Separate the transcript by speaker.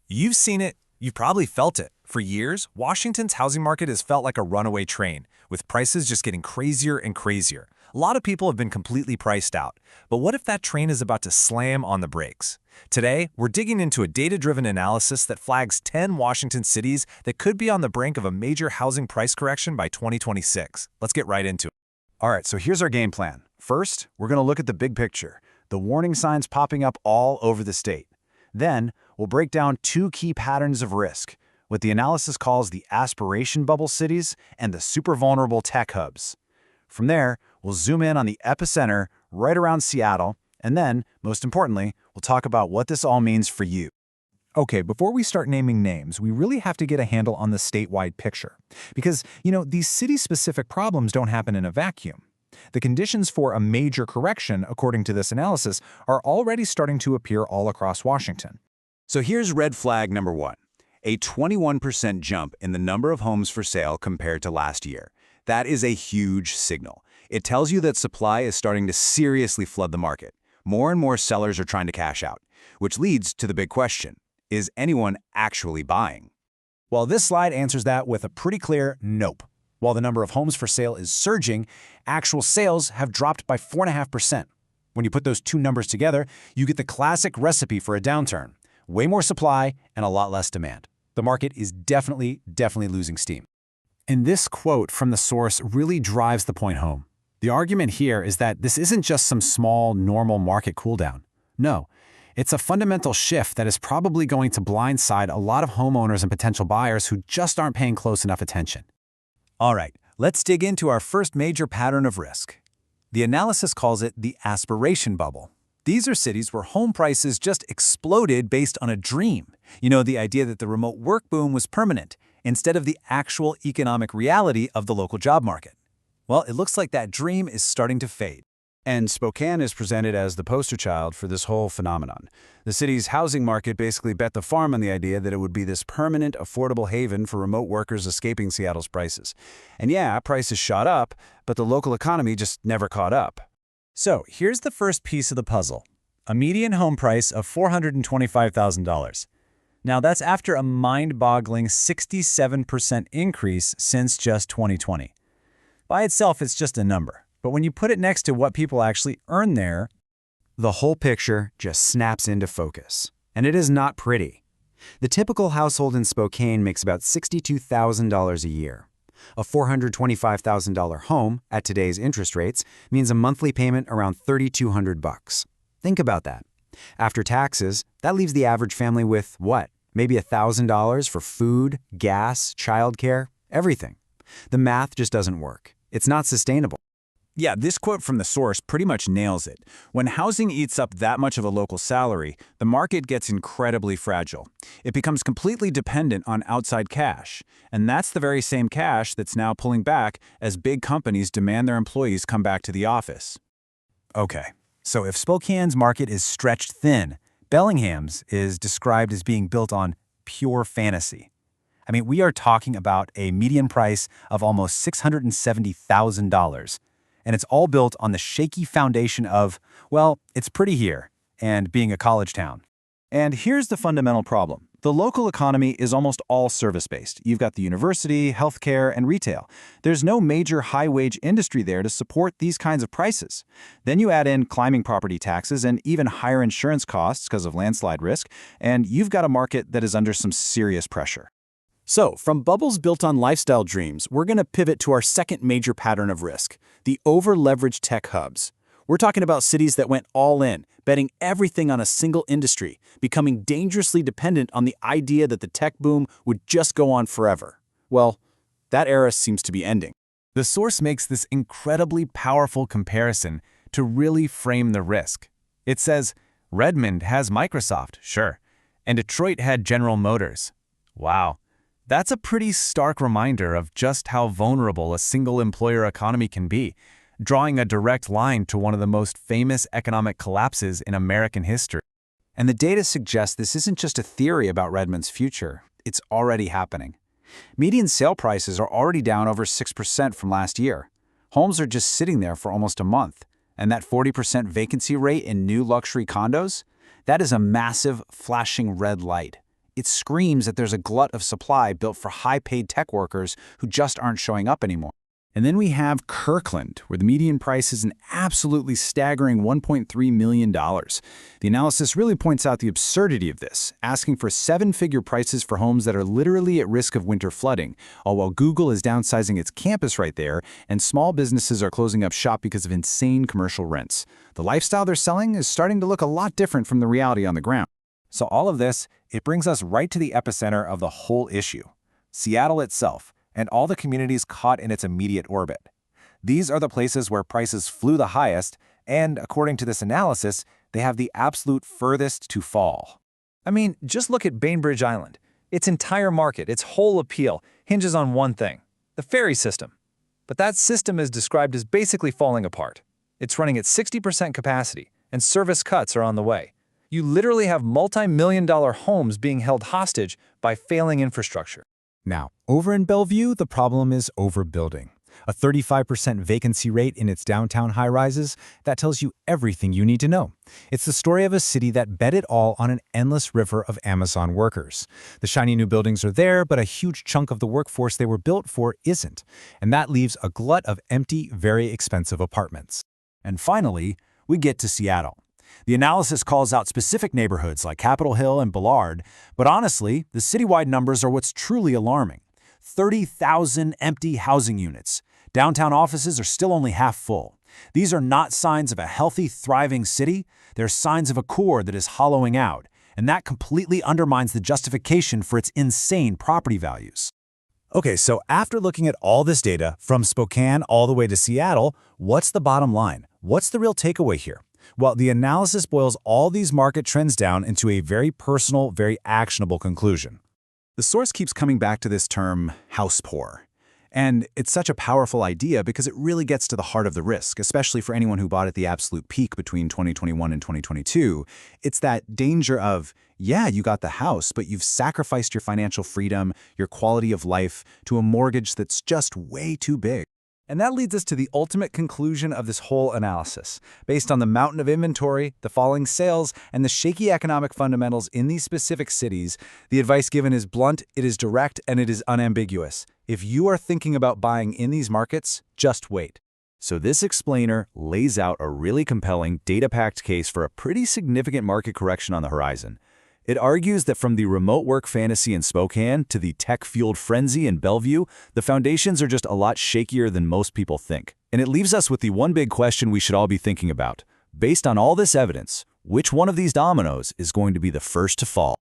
Speaker 1: You've seen it, you've probably felt it. For years, Washington's housing market has felt like a runaway train, with prices just getting crazier and crazier. A lot of people have been completely priced out. But what if that train is about to slam on the brakes? Today, we're digging into a data-driven analysis that flags 10 Washington cities that could be on the brink of a major housing price correction by 2026. Let's get right into it.
Speaker 2: All right, so here's our game plan. First, we're going to look at the big picture, the warning signs popping up all over the state. Then, we'll break down two key patterns of risk, what the analysis calls the aspiration bubble cities and the super vulnerable tech hubs. From there, we'll zoom in on the epicenter right around Seattle, and then, most importantly, we'll talk about what this all means for you.
Speaker 1: Okay, before we start naming names, we really have to get a handle on the statewide picture. Because, these city-specific problems don't happen in a vacuum. The conditions for a major correction, according to this analysis, are already starting to appear all across Washington.
Speaker 2: So here's red flag number one, a 21% jump in the number of homes for sale compared to last year. That is a huge signal. It tells you that supply is starting to seriously flood the market. More and more sellers are trying to cash out, which leads to the big question. Is anyone actually buying?
Speaker 1: Well, this slide answers that with a pretty clear nope. While the number of homes for sale is surging, actual sales have dropped by 4.5%. When you put those two numbers together, you get the classic recipe for a downturn. Way more supply and a lot less demand. The market is definitely losing steam. And this quote from the source really drives the point home. The argument here is that this isn't just some small, normal market cooldown. No, it's a fundamental shift that is probably going to blindside a lot of homeowners and potential buyers who just aren't paying close enough attention.
Speaker 2: All right, let's dig into our first major pattern of risk. The analysis calls it the aspiration bubble. These are cities where home prices just exploded based on a dream. The idea that the remote work boom was permanent, instead of the actual economic reality of the local job market. Well, it looks like that dream is starting to fade. And Spokane is presented as the poster child for this whole phenomenon. The city's housing market basically bet the farm on the idea that it would be this permanent, affordable haven for remote workers escaping Seattle's prices. And yeah, prices shot up, but the local economy just never caught up.
Speaker 1: So here's the first piece of the puzzle. A median home price of $425,000. Now that's after a mind-boggling 67% increase since just 2020. By itself, it's just a number. But when you put it next to what people actually earn there,
Speaker 2: the whole picture just snaps into focus. And it is not pretty. The typical household in Spokane makes about $62,000 a year. A $425,000 home, at today's interest rates, means a monthly payment around $3,200. Think about that. After taxes, that leaves the average family with what? Maybe $1,000 for food, gas, childcare, everything. The math just doesn't work. It's not sustainable.
Speaker 1: Yeah, this quote from the source pretty much nails it. When housing eats up that much of a local salary, the market gets incredibly fragile. It becomes completely dependent on outside cash. And that's the very same cash that's now pulling back as big companies demand their employees come back to the office. Okay, so if Spokane's market is stretched thin, Bellingham's is described as being built on pure fantasy. I mean, we are talking about a median price of almost $670,000. And it's all built on the shaky foundation of, well, it's pretty here, and being a college town. And here's the fundamental problem. The local economy is almost all service-based. You've got the university, healthcare, and retail. There's no major high-wage industry there to support these kinds of prices. Then you add in climbing property taxes and even higher insurance costs because of landslide risk, and you've got a market that is under some serious pressure. So, from bubbles built on lifestyle dreams, we're going to pivot to our second major pattern of risk, the over-leveraged tech hubs. We're talking about cities that went all in, betting everything on a single industry, becoming dangerously dependent on the idea that the tech boom would just go on forever. Well, that era seems to be ending. The source makes this incredibly powerful comparison to really frame the risk. It says, Redmond has Microsoft, sure, and Detroit had General Motors. Wow. That's a pretty stark reminder of just how vulnerable a single-employer economy can be, drawing a direct line to one of the most famous economic collapses in American history.
Speaker 2: And the data suggests this isn't just a theory about Redmond's future, it's already happening. Median sale prices are already down over 6% from last year. Homes are just sitting there for almost a month, and that 40% vacancy rate in new luxury condos, that is a massive, flashing red light.
Speaker 1: It screams that there's a glut of supply built for high-paid tech workers who just aren't showing up anymore. And then we have Kirkland, where the median price is an absolutely staggering $1.3 million. The analysis really points out the absurdity of this, asking for seven-figure prices for homes that are literally at risk of winter flooding, all while Google is downsizing its campus right there, and small businesses are closing up shop because of insane commercial rents. The lifestyle they're selling is starting to look a lot different from the reality on the ground.
Speaker 2: So all of this, it brings us right to the epicenter of the whole issue, Seattle itself, and all the communities caught in its immediate orbit. These are the places where prices flew the highest, and according to this analysis, they have the absolute furthest to fall.
Speaker 3: I mean, just look at Bainbridge Island. Its entire market, its whole appeal, hinges on one thing: the ferry system. But that system is described as basically falling apart. It's running at 60% capacity, and service cuts are on the way. You literally have multi-million-dollar homes being held hostage by failing infrastructure.
Speaker 2: Now, over in Bellevue, the problem is overbuilding. A 35% vacancy rate in its downtown high-rises, that tells you everything you need to know. It's the story of a city that bet it all on an endless river of Amazon workers. The shiny new buildings are there, but a huge chunk of the workforce they were built for isn't. And that leaves a glut of empty, very expensive apartments.
Speaker 1: And finally, we get to Seattle. The analysis calls out specific neighborhoods like Capitol Hill and Ballard, but honestly, the citywide numbers are what's truly alarming. 30,000 empty housing units. Downtown offices are still only half full. These are not signs of a healthy, thriving city. They're signs of a core that is hollowing out, and that completely undermines the justification for its insane property values.
Speaker 2: Okay, so after looking at all this data, from Spokane all the way to Seattle, what's the bottom line? What's the real takeaway here? Well, the analysis boils all these market trends down into a very personal, very actionable conclusion.
Speaker 1: The source keeps coming back to this term, house poor. And it's such a powerful idea because it really gets to the heart of the risk, especially for anyone who bought at the absolute peak between 2021 and 2022. It's that danger of, yeah, you got the house, but you've sacrificed your financial freedom, your quality of life, to a mortgage that's just way too big.
Speaker 3: And that leads us to the ultimate conclusion of this whole analysis. Based on the mountain of inventory, the falling sales, and the shaky economic fundamentals in these specific cities, the advice given is blunt, it is direct, and it is unambiguous. If you are thinking about buying in these markets, just wait.
Speaker 1: So this explainer lays out a really compelling, data-packed case for a pretty significant market correction on the horizon. It argues that from the remote work fantasy in Spokane to the tech-fueled frenzy in Bellevue, the foundations are just a lot shakier than most people think. And it leaves us with the one big question we should all be thinking about. Based on all this evidence, which one of these dominoes is going to be the first to fall?